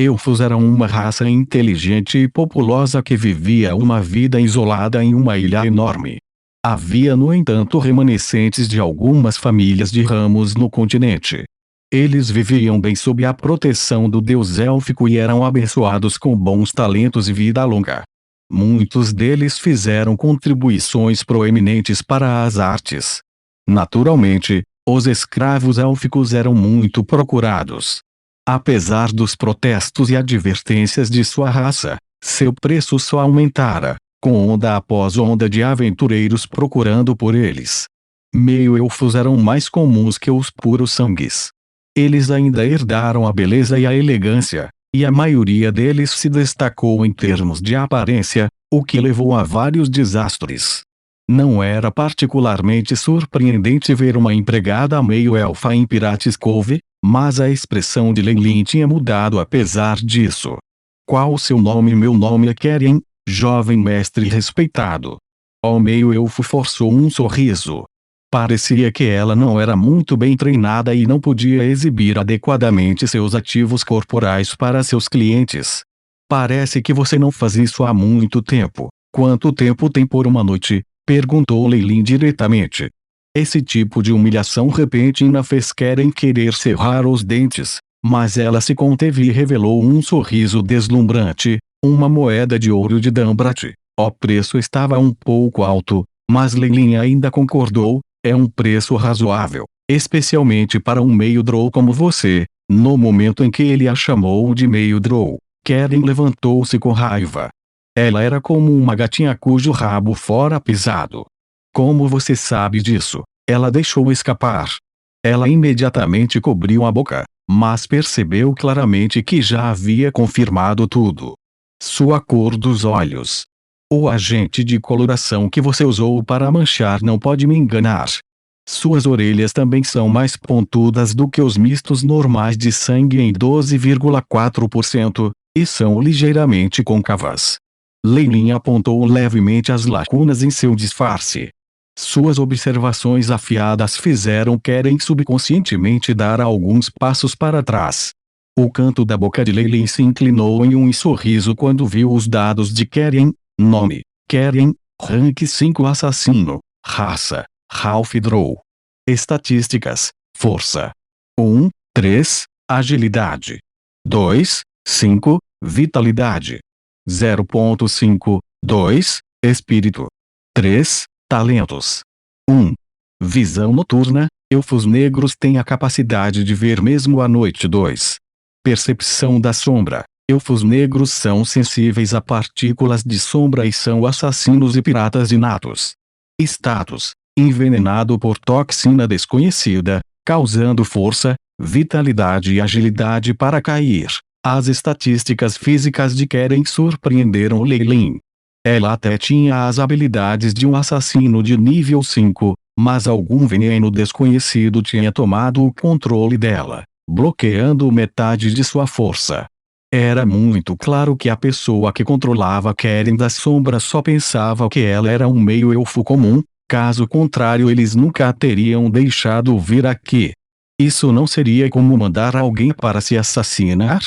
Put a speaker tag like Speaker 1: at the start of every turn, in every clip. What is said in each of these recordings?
Speaker 1: Elfos eram uma raça inteligente e populosa que vivia uma vida isolada em uma ilha enorme. Havia no entanto remanescentes de algumas famílias de ramos no continente. Eles viviam bem sob a proteção do deus élfico e eram abençoados com bons talentos e vida longa. Muitos deles fizeram contribuições proeminentes para as artes. Naturalmente, os escravos élficos eram muito procurados. Apesar dos protestos e advertências de sua raça, seu preço só aumentara, com onda após onda de aventureiros procurando por eles. Meio-elfos eram mais comuns que os puros-sangues. Eles ainda herdaram a beleza e a elegância, e a maioria deles se destacou em termos de aparência, o que levou a vários desastres. Não era particularmente surpreendente ver uma empregada meio-elfa em Pirates Cove, mas a expressão de Leilin tinha mudado apesar disso. Qual o seu nome? Meu nome é Keren, jovem mestre respeitado. O meio-elfo forçou um sorriso. Parecia que ela não era muito bem treinada e não podia exibir adequadamente seus ativos corporais para seus clientes. Parece que você não faz isso há muito tempo. Quanto tempo tem por uma noite? Perguntou Leilin diretamente. Esse tipo de humilhação repentina fez Keren querer cerrar os dentes, mas ela se conteve e revelou um sorriso deslumbrante, uma moeda de ouro de Dambrat. O preço estava um pouco alto, mas Leilin ainda concordou, é um preço razoável, especialmente para um meio-drow como você. No momento em que ele a chamou de meio-drow, Keren levantou-se com raiva. Ela era como uma gatinha cujo rabo fora pisado. Como você sabe disso? Ela deixou escapar. Ela imediatamente cobriu a boca, mas percebeu claramente que já havia confirmado tudo. Sua cor dos olhos. O agente de coloração que você usou para manchar não pode me enganar. Suas orelhas também são mais pontudas do que os mistos normais de sangue em 12,4%, e são ligeiramente côncavas. Leilin apontou levemente as lacunas em seu disfarce. Suas observações afiadas fizeram Keren subconscientemente dar alguns passos para trás. O canto da boca de Leilin se inclinou em um sorriso quando viu os dados de Keren. Nome: Keren, rank 5 assassino, raça: Half Drow. Estatísticas: força 1, 3, agilidade 2, 5, vitalidade 0.5, 2, espírito 3, talentos 1. Visão noturna: elfos negros têm a capacidade de ver mesmo à noite. 2. Percepção da sombra: elfos negros são sensíveis a partículas de sombra e são assassinos e piratas inatos. Status: envenenado por toxina desconhecida, causando força, vitalidade e agilidade para cair. As estatísticas físicas de Keren surpreenderam Leilin. Ela até tinha as habilidades de um assassino de nível 5, mas algum veneno desconhecido tinha tomado o controle dela, bloqueando metade de sua força. Era muito claro que a pessoa que controlava Keren das sombras só pensava que ela era um meio-elfo comum, caso contrário eles nunca a teriam deixado vir aqui. Isso não seria como mandar alguém para se assassinar?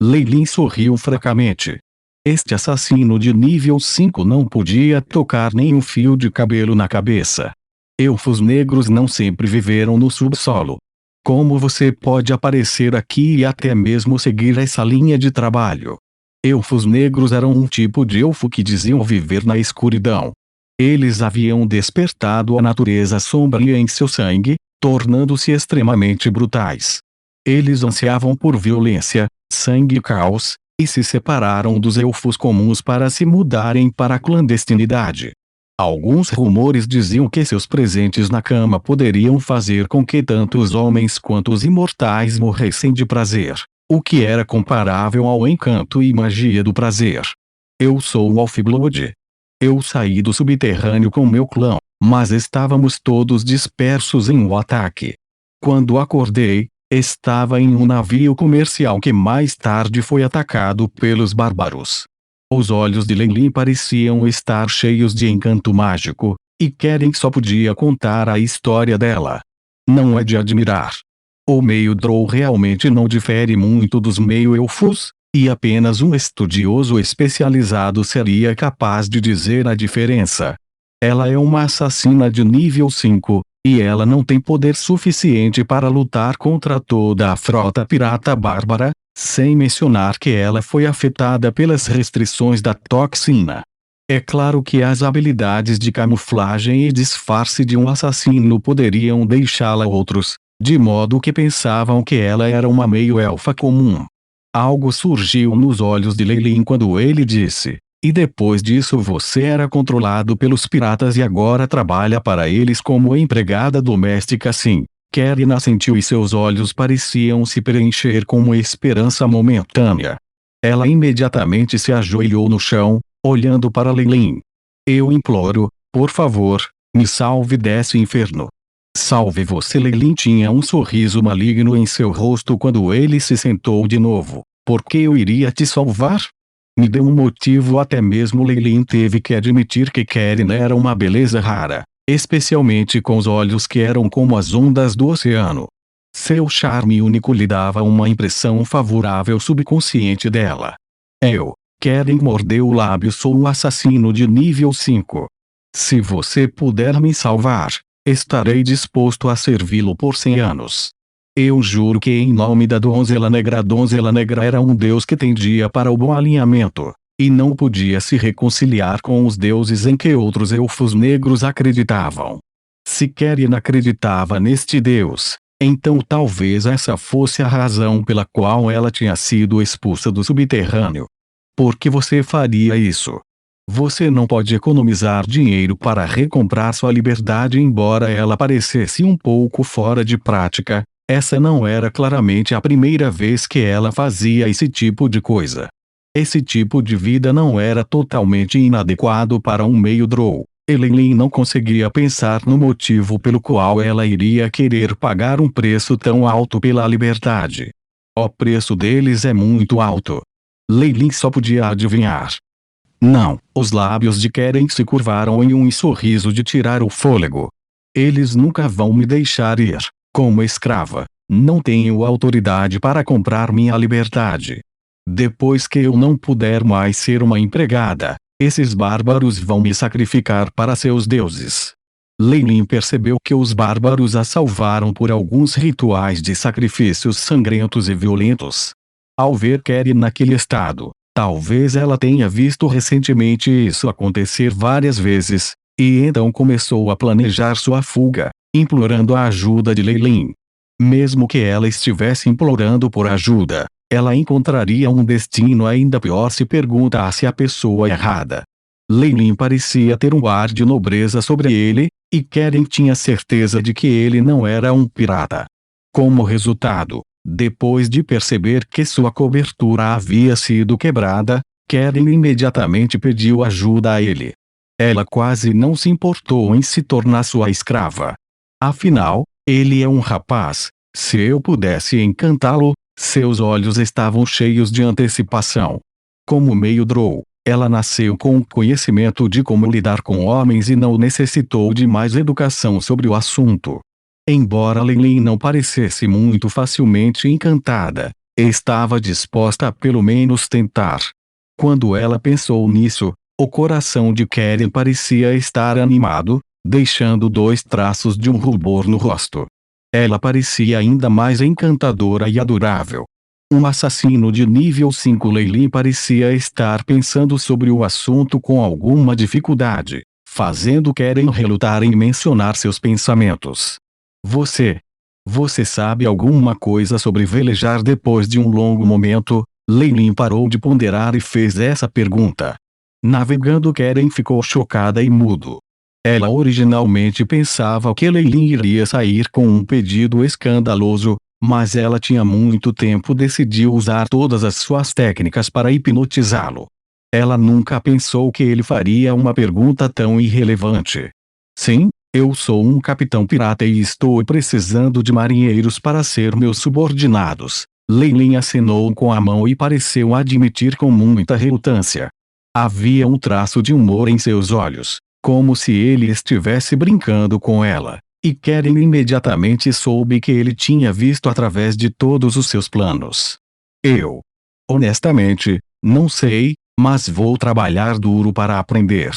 Speaker 1: Leilin sorriu fracamente. Este assassino de nível 5 não podia tocar nem um fio de cabelo na cabeça. Elfos negros não sempre viveram no subsolo. Como você pode aparecer aqui e até mesmo seguir essa linha de trabalho? Elfos negros eram um tipo de elfo que diziam viver na escuridão. Eles haviam despertado a natureza sombria em seu sangue, tornando-se extremamente brutais. Eles ansiavam por violência, sangue e caos, e se separaram dos elfos comuns para se mudarem para a clandestinidade. Alguns rumores diziam que seus presentes na cama poderiam fazer com que tanto os homens quanto os imortais morressem de prazer, o que era comparável ao encanto e magia do prazer. Eu sou o Half-Blood. Eu saí do subterrâneo com meu clã, mas estávamos todos dispersos em um ataque. Quando acordei, estava em um navio comercial que mais tarde foi atacado pelos bárbaros. Os olhos de Leilin pareciam estar cheios de encanto mágico, e Keren só podia contar a história dela. Não é de admirar. O meio-drow realmente não difere muito dos meio-elfos, E apenas um estudioso especializado seria capaz de dizer a diferença. Ela é uma assassina de nível 5, e ela não tem poder suficiente para lutar contra toda a frota pirata bárbara, sem mencionar que ela foi afetada pelas restrições da toxina. É claro que as habilidades de camuflagem e disfarce de um assassino poderiam deixá-la outros, de modo que pensavam que ela era uma meio-elfa comum. Algo surgiu nos olhos de Leilin quando ele disse: "E depois disso você era controlado pelos piratas e agora trabalha para eles como empregada doméstica?" Sim. Karina assentiu e seus olhos pareciam se preencher com uma esperança momentânea. Ela imediatamente se ajoelhou no chão, olhando para Leilin. "Eu imploro, por favor, me salve desse inferno." "Salve você." Leilin tinha um sorriso maligno em seu rosto quando ele se sentou de novo. "Por que eu iria te salvar?" Me deu um motivo. Até mesmo Leilin teve que admitir que Karina era uma beleza rara, especialmente com os olhos que eram como as ondas do oceano. Seu charme único lhe dava uma impressão favorável subconsciente dela. Karen mordeu o lábio. "Sou um assassino de nível 5. Se você puder me salvar, estarei disposto a servi-lo por 100 anos. Eu juro que em nome da Donzela Negra." A Donzela Negra era um deus que tendia para o bom alinhamento, e não podia se reconciliar com os deuses em que outros elfos negros acreditavam. Se Karen acreditava neste deus, então talvez essa fosse a razão pela qual ela tinha sido expulsa do subterrâneo. "Por que você faria isso? Você não pode economizar dinheiro para recomprar sua liberdade." Embora ela parecesse um pouco fora de prática, essa não era claramente a primeira vez que ela fazia esse tipo de coisa. Esse tipo de vida não era totalmente inadequado para um meio-drow. Leilin não conseguia pensar no motivo pelo qual ela iria querer pagar um preço tão alto pela liberdade. O preço deles é muito alto. Leilin só podia adivinhar. "Não." Os lábios de Karen se curvaram em um sorriso de tirar o fôlego. "Eles nunca vão me deixar ir. Como escrava, não tenho autoridade para comprar minha liberdade. Depois que eu não puder mais ser uma empregada, esses bárbaros vão me sacrificar para seus deuses." Leilin percebeu que os bárbaros a salvaram por alguns rituais de sacrifícios sangrentos e violentos. Ao ver Karen naquele estado, talvez ela tenha visto recentemente isso acontecer várias vezes, e então começou a planejar sua fuga, implorando a ajuda de Leilin. Mesmo que ela estivesse implorando por ajuda, ela encontraria um destino ainda pior se perguntasse a pessoa errada. Leilin parecia ter um ar de nobreza sobre ele, e Karen tinha certeza de que ele não era um pirata. Como resultado, depois de perceber que sua cobertura havia sido quebrada, Karen imediatamente pediu ajuda a ele. Ela quase não se importou em se tornar sua escrava. Afinal, ele é um rapaz. Se eu pudesse encantá-lo. Seus olhos estavam cheios de antecipação. Como meio-drow, ela nasceu com o conhecimento de como lidar com homens e não necessitou de mais educação sobre o assunto. Embora Leilin não parecesse muito facilmente encantada, estava disposta a pelo menos tentar. Quando ela pensou nisso, o coração de Karen parecia estar animado, deixando 2 traços de um rubor no rosto. Ela parecia ainda mais encantadora e adorável. Um assassino de nível 5. Leilin parecia estar pensando sobre o assunto com alguma dificuldade, fazendo Karen relutar em mencionar seus pensamentos. Você sabe alguma coisa sobre velejar?" Depois de um longo momento, Leilin parou de ponderar e fez essa pergunta. Navegando. Karen ficou chocada e mudo. Ela originalmente pensava que Leilin iria sair com um pedido escandaloso, mas ela tinha muito tempo. Decidiu usar todas as suas técnicas para hipnotizá-lo. Ela nunca pensou que ele faria uma pergunta tão irrelevante. "Sim, eu sou um capitão pirata e estou precisando de marinheiros para ser meus subordinados." Leilin acenou com a mão e pareceu admitir com muita relutância. Havia um traço de humor em seus olhos, como se ele estivesse brincando com ela, e Karen imediatamente soube que ele tinha visto através de todos os seus planos. Honestamente, não sei, mas vou trabalhar duro para aprender.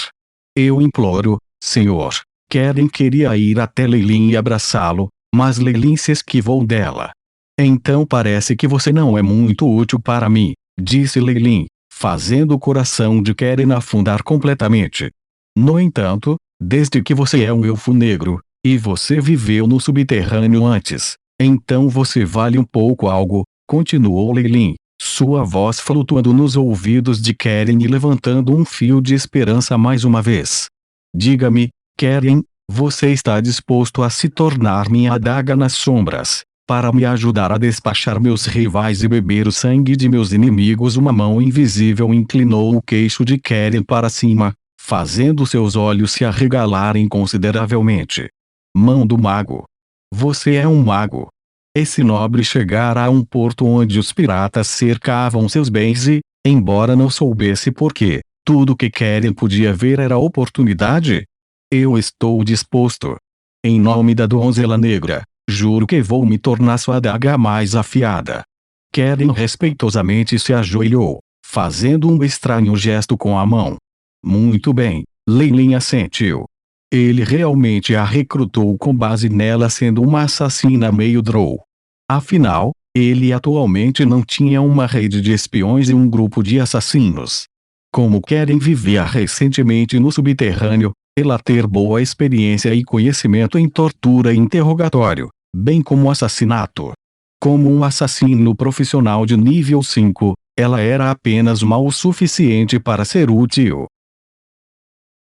Speaker 1: Eu imploro, senhor. Karen queria ir até Leilin e abraçá-lo, mas Leilin se esquivou dela. Então parece que você não é muito útil para mim, disse Leilin, fazendo o coração de Karen afundar completamente. No entanto, desde que você é um elfo negro, e você viveu no subterrâneo antes, então você vale um pouco algo, continuou Leilin, sua voz flutuando nos ouvidos de Karen e levantando um fio de esperança mais uma vez. Diga-me, Karen, você está disposto a se tornar minha adaga nas sombras, para me ajudar a despachar meus rivais e beber o sangue de meus inimigos? Uma mão invisível inclinou o queixo de Karen para cima, fazendo seus olhos se arregalarem consideravelmente. Mão do mago. Você é um mago. Esse nobre chegara a um porto onde os piratas cercavam seus bens e, embora não soubesse por quê, tudo que Karen podia ver era oportunidade. Eu estou disposto. Em nome da donzela negra, juro que vou me tornar sua adaga mais afiada. Karen respeitosamente se ajoelhou, fazendo um estranho gesto com a mão. Muito bem, Leilin assentiu. Ele realmente a recrutou com base nela sendo uma assassina meio drow. Afinal, ele atualmente não tinha uma rede de espiões e um grupo de assassinos. Como Karen vivia recentemente no subterrâneo, ela ter boa experiência e conhecimento em tortura e interrogatório, bem como assassinato. Como um assassino profissional de nível 5, ela era apenas mal o suficiente para ser útil.